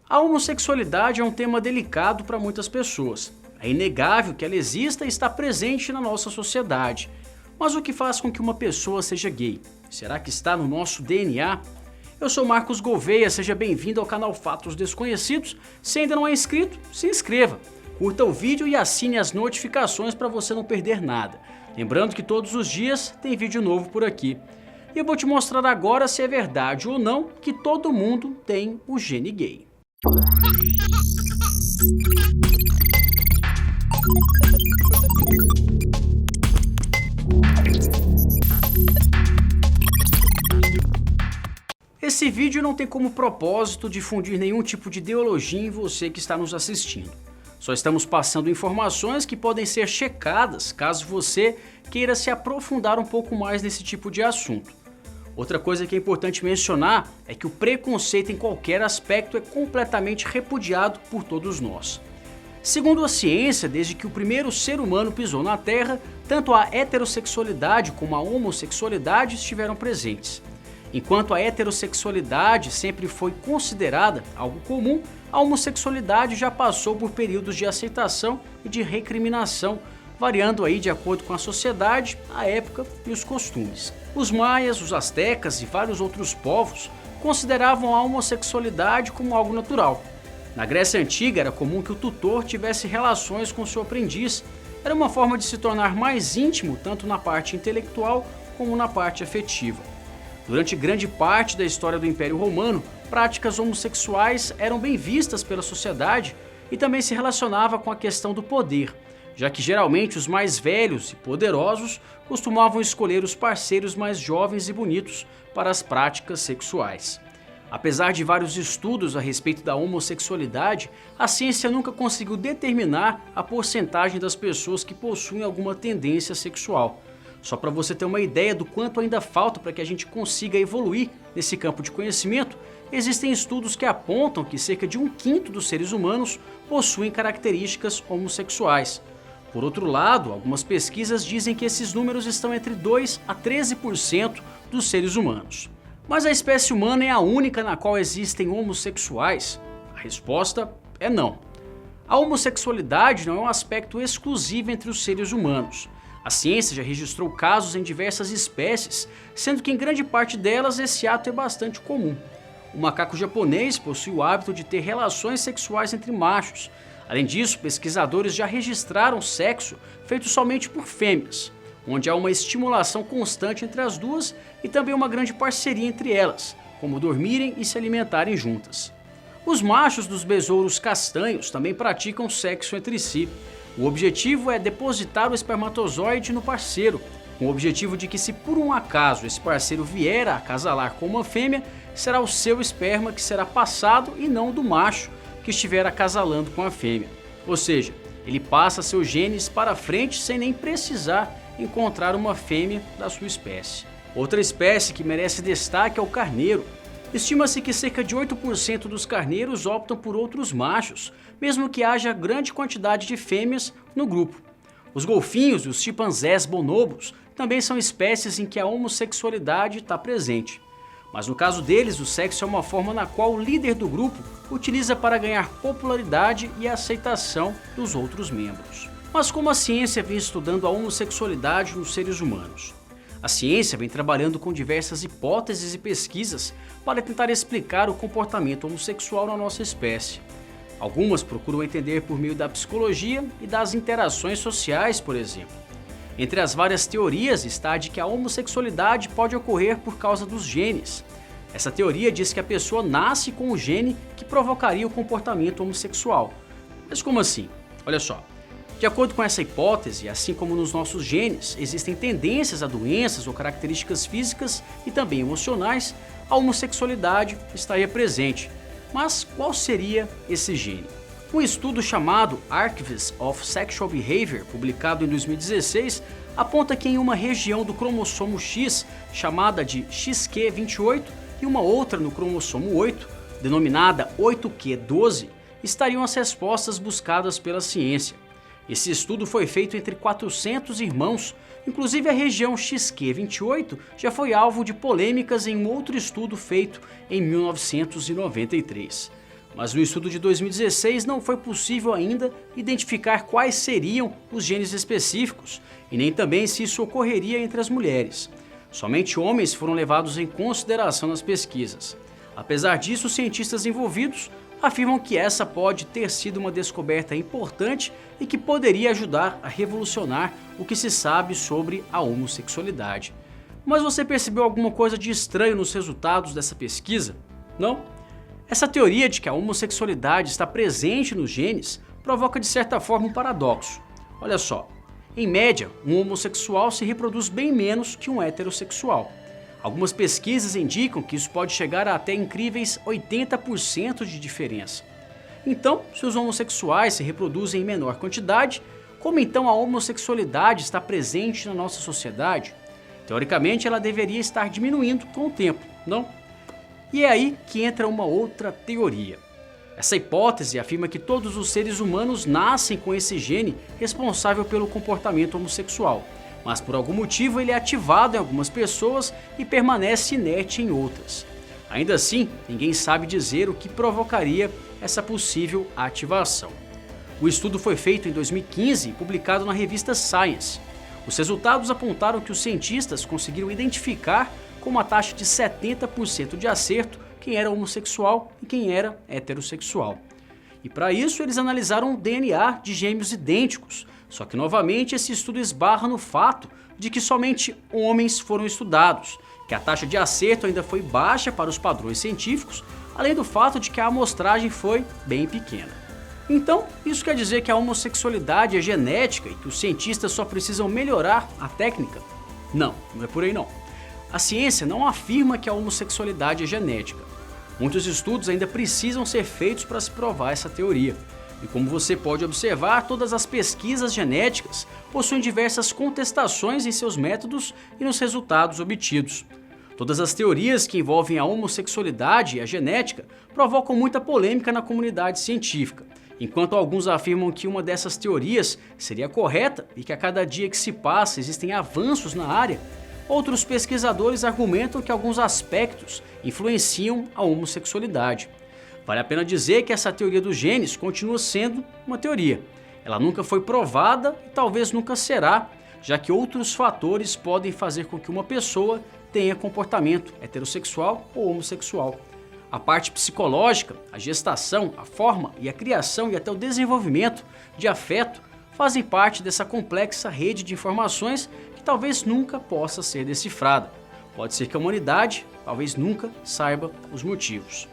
A homossexualidade é um tema delicado para muitas pessoas. É inegável que ela exista e está presente na nossa sociedade. Mas o que faz com que uma pessoa seja gay? Será que está no nosso DNA? Eu sou Marcos Gouveia, seja bem-vindo ao canal Fatos Desconhecidos. Se ainda não é inscrito, se inscreva, curta o vídeo e assine as notificações para você não perder nada. Lembrando que todos os dias tem vídeo novo por aqui. E eu vou te mostrar agora se é verdade ou não que todo mundo tem o gene gay. Esse vídeo não tem como propósito difundir nenhum tipo de ideologia em você que está nos assistindo. Só estamos passando informações que podem ser checadas caso você queira se aprofundar um pouco mais nesse tipo de assunto. Outra coisa que é importante mencionar é que o preconceito em qualquer aspecto é completamente repudiado por todos nós. Segundo a ciência, desde que o primeiro ser humano pisou na Terra, tanto a heterossexualidade como a homossexualidade estiveram presentes. Enquanto a heterossexualidade sempre foi considerada algo comum, a homossexualidade já passou por períodos de aceitação e de recriminação, variando aí de acordo com a sociedade, a época e os costumes. Os maias, os astecas e vários outros povos consideravam a homossexualidade como algo natural. Na Grécia Antiga era comum que o tutor tivesse relações com seu aprendiz. Era uma forma de se tornar mais íntimo tanto na parte intelectual como na parte afetiva. Durante grande parte da história do Império Romano, práticas homossexuais eram bem vistas pela sociedade e também se relacionava com a questão do poder, já que geralmente os mais velhos e poderosos costumavam escolher os parceiros mais jovens e bonitos para as práticas sexuais. Apesar de vários estudos a respeito da homossexualidade, a ciência nunca conseguiu determinar a porcentagem das pessoas que possuem alguma tendência sexual. Só para você ter uma ideia do quanto ainda falta para que a gente consiga evoluir nesse campo de conhecimento, existem estudos que apontam que cerca de 1/5 dos seres humanos possuem características homossexuais. Por outro lado, algumas pesquisas dizem que esses números estão entre 2 a 13% dos seres humanos. Mas a espécie humana é a única na qual existem homossexuais? A resposta é não. A homossexualidade não é um aspecto exclusivo entre os seres humanos. A ciência já registrou casos em diversas espécies, sendo que em grande parte delas esse ato é bastante comum. O macaco japonês possui o hábito de ter relações sexuais entre machos. Além disso, pesquisadores já registraram sexo feito somente por fêmeas, onde há uma estimulação constante entre as duas e também uma grande parceria entre elas, como dormirem e se alimentarem juntas. Os machos dos besouros castanhos também praticam sexo entre si. O objetivo é depositar o espermatozoide no parceiro, com o objetivo de que, se por um acaso esse parceiro vier a acasalar com uma fêmea, será o seu esperma que será passado e não do macho que estiver acasalando com a fêmea. Ou seja, ele passa seus genes para frente sem nem precisar encontrar uma fêmea da sua espécie. Outra espécie que merece destaque é o carneiro. Estima-se que cerca de 8% dos carneiros optam por outros machos, mesmo que haja grande quantidade de fêmeas no grupo. Os golfinhos e os chimpanzés bonobos também são espécies em que a homossexualidade está presente. Mas no caso deles, o sexo é uma forma na qual o líder do grupo utiliza para ganhar popularidade e aceitação dos outros membros. Mas como a ciência vem estudando a homossexualidade nos seres humanos? A ciência vem trabalhando com diversas hipóteses e pesquisas para tentar explicar o comportamento homossexual na nossa espécie. Algumas procuram entender por meio da psicologia e das interações sociais, por exemplo. Entre as várias teorias está a de que a homossexualidade pode ocorrer por causa dos genes. Essa teoria diz que a pessoa nasce com o gene que provocaria o comportamento homossexual. Mas como assim? Olha só. De acordo com essa hipótese, assim como nos nossos genes existem tendências a doenças ou características físicas e também emocionais, a homossexualidade estaria presente. Mas qual seria esse gene? Um estudo chamado Archives of Sexual Behavior, publicado em 2016, aponta que em uma região do cromossomo X, chamada de XQ28, e uma outra no cromossomo 8, denominada 8q12, estariam as respostas buscadas pela ciência. Esse estudo foi feito entre 400 irmãos, inclusive a região XQ28 já foi alvo de polêmicas em um outro estudo feito em 1993. mas no estudo de 2016 não foi possível ainda identificar quais seriam os genes específicos e nem também se isso ocorreria entre as mulheres. Somente homens foram levados em consideração nas pesquisas. Apesar disso, os cientistas envolvidos afirmam que essa pode ter sido uma descoberta importante e que poderia ajudar a revolucionar o que se sabe sobre a homossexualidade. Mas você percebeu alguma coisa de estranho nos resultados dessa pesquisa? Não? Essa teoria de que a homossexualidade está presente nos genes provoca de certa forma um paradoxo. Olha só, em média, um homossexual se reproduz bem menos que um heterossexual. Algumas pesquisas indicam que isso pode chegar a até incríveis 80% de diferença. Então, se os homossexuais se reproduzem em menor quantidade, como então a homossexualidade está presente na nossa sociedade? Teoricamente, ela deveria estar diminuindo com o tempo, não? E é aí que entra uma outra teoria. Essa hipótese afirma que todos os seres humanos nascem com esse gene responsável pelo comportamento homossexual, mas por algum motivo ele é ativado em algumas pessoas e permanece inerte em outras. Ainda assim, ninguém sabe dizer o que provocaria essa possível ativação. O estudo foi feito em 2015 e publicado na revista Science. Os resultados apontaram que os cientistas conseguiram identificar com uma taxa de 70% de acerto quem era homossexual e quem era heterossexual. E para isso eles analisaram o DNA de gêmeos idênticos, só que novamente esse estudo esbarra no fato de que somente homens foram estudados, que a taxa de acerto ainda foi baixa para os padrões científicos, além do fato de que a amostragem foi bem pequena. Então, isso quer dizer que a homossexualidade é genética e que os cientistas só precisam melhorar a técnica? Não, não é por aí não. A ciência não afirma que a homossexualidade é genética. Muitos estudos ainda precisam ser feitos para se provar essa teoria. E como você pode observar, todas as pesquisas genéticas possuem diversas contestações em seus métodos e nos resultados obtidos. Todas as teorias que envolvem a homossexualidade e a genética provocam muita polêmica na comunidade científica. Enquanto alguns afirmam que uma dessas teorias seria correta e que a cada dia que se passa existem avanços na área, outros pesquisadores argumentam que alguns aspectos influenciam a homossexualidade. Vale a pena dizer que essa teoria dos genes continua sendo uma teoria. Ela nunca foi provada e talvez nunca será, já que outros fatores podem fazer com que uma pessoa tenha comportamento heterossexual ou homossexual. A parte psicológica, a gestação, a forma e a criação e até o desenvolvimento de afeto fazem parte dessa complexa rede de informações que talvez nunca possa ser decifrada. Pode ser que a humanidade talvez nunca saiba os motivos.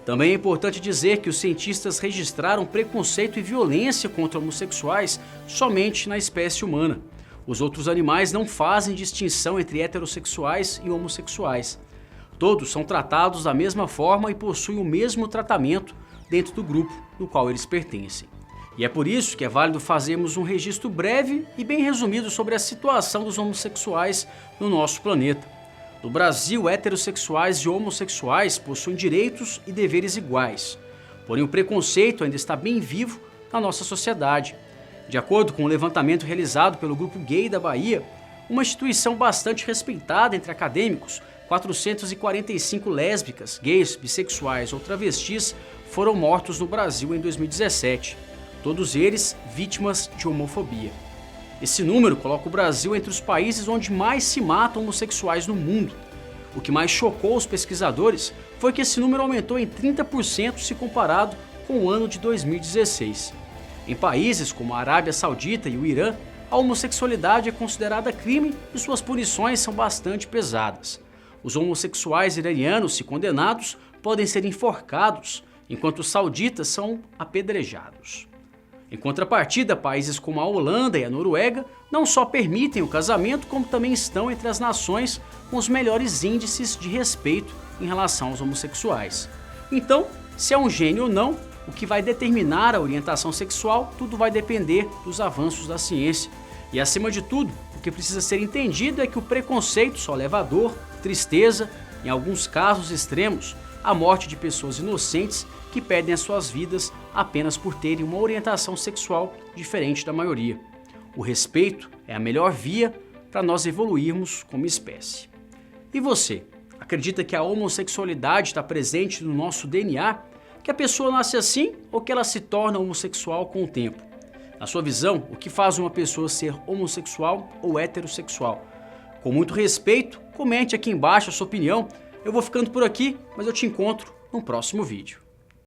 Também é importante dizer que os cientistas registraram preconceito e violência contra homossexuais somente na espécie humana. Os outros animais não fazem distinção entre heterossexuais e homossexuais. Todos são tratados da mesma forma e possuem o mesmo tratamento dentro do grupo no qual eles pertencem. E é por isso que é válido fazermos um registro breve e bem resumido sobre a situação dos homossexuais no nosso planeta. No Brasil, heterossexuais e homossexuais possuem direitos e deveres iguais. Porém, o preconceito ainda está bem vivo na nossa sociedade. De acordo com um levantamento realizado pelo Grupo Gay da Bahia, uma instituição bastante respeitada entre acadêmicos, 445 lésbicas, gays, bissexuais ou travestis foram mortos no Brasil em 2017. Todos eles vítimas de homofobia. Esse número coloca o Brasil entre os países onde mais se matam homossexuais no mundo. O que mais chocou os pesquisadores foi que esse número aumentou em 30% se comparado com o ano de 2016. Em países como a Arábia Saudita e o Irã, a homossexualidade é considerada crime e suas punições são bastante pesadas. Os homossexuais iranianos, se condenados, podem ser enforcados, enquanto os sauditas são apedrejados. Em contrapartida, países como a Holanda e a Noruega não só permitem o casamento, como também estão entre as nações com os melhores índices de respeito em relação aos homossexuais. Então, se é um gene ou não, o que vai determinar a orientação sexual, tudo vai depender dos avanços da ciência. E acima de tudo, o que precisa ser entendido é que o preconceito só leva a dor, tristeza, em alguns casos extremos, a morte de pessoas inocentes que perdem as suas vidas apenas por terem uma orientação sexual diferente da maioria. O respeito é a melhor via para nós evoluirmos como espécie. E você, acredita que a homossexualidade está presente no nosso DNA? que a pessoa nasce assim ou que ela se torna homossexual com o tempo? Na sua visão, o que faz uma pessoa ser homossexual ou heterossexual? Com muito respeito, comente aqui embaixo a sua opinião. Eu vou ficando por aqui, mas eu te encontro no próximo vídeo.